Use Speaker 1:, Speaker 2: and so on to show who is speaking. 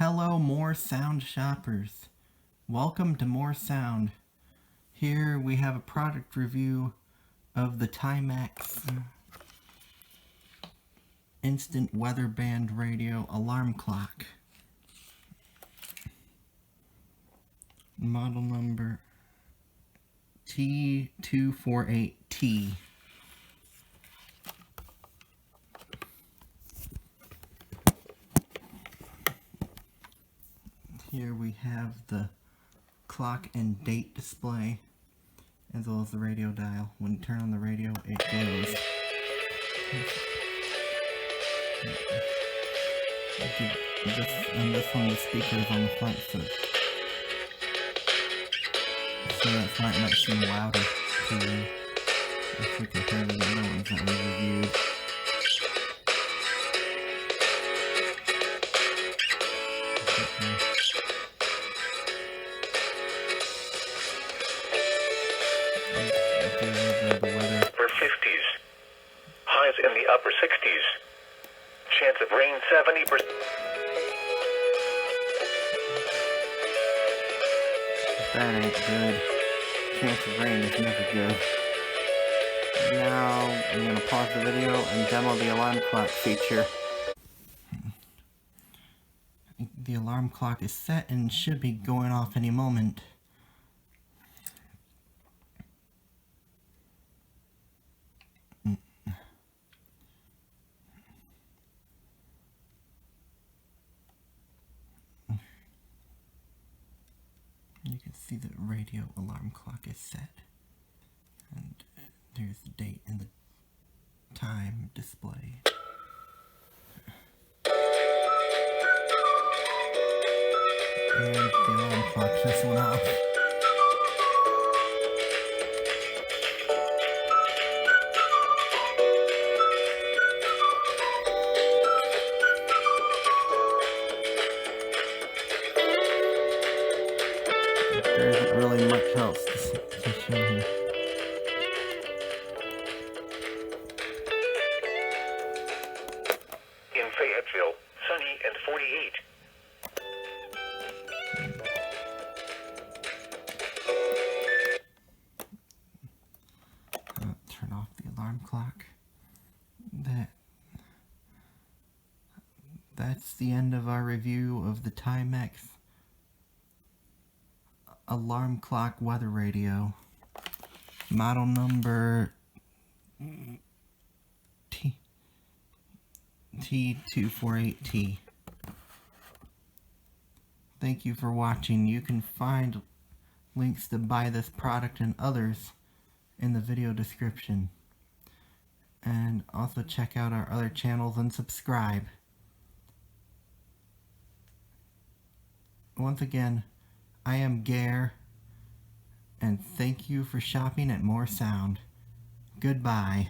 Speaker 1: Hello, More Sound shoppers. Welcome to More Sound. Here we have a product review of the Timex Instant Weather Band Radio Alarm Clock. Model number T248T. Here we have the clock and date display, as well as the radio dial. When you turn on the radio, it glows. This one, the speaker is on the front, so that's why it might seem louder to you if we compare to the other ones that we reviewed.
Speaker 2: For 50s. Highs in the upper 60s. Chance of rain 70%.
Speaker 1: That ain't good. Chance of rain is never good. Now I'm going to pause the video and demo the alarm clock feature. The alarm clock is set and should be going off any moment. You can see the radio alarm clock is set, and there's the date and the time display. And the alarm clock just went off. There isn't really much else to show here.
Speaker 2: In Fayetteville, sunny and 48.
Speaker 1: Turn off the alarm clock. That's the end of our review of the Timex Alarm Clock Weather Radio. Model number T248T. Thank you for watching. You can find links to buy this product and others in the video description. And also check out our other channels and subscribe. Once again, I am Gare, and thank you for shopping at More Sound. Goodbye.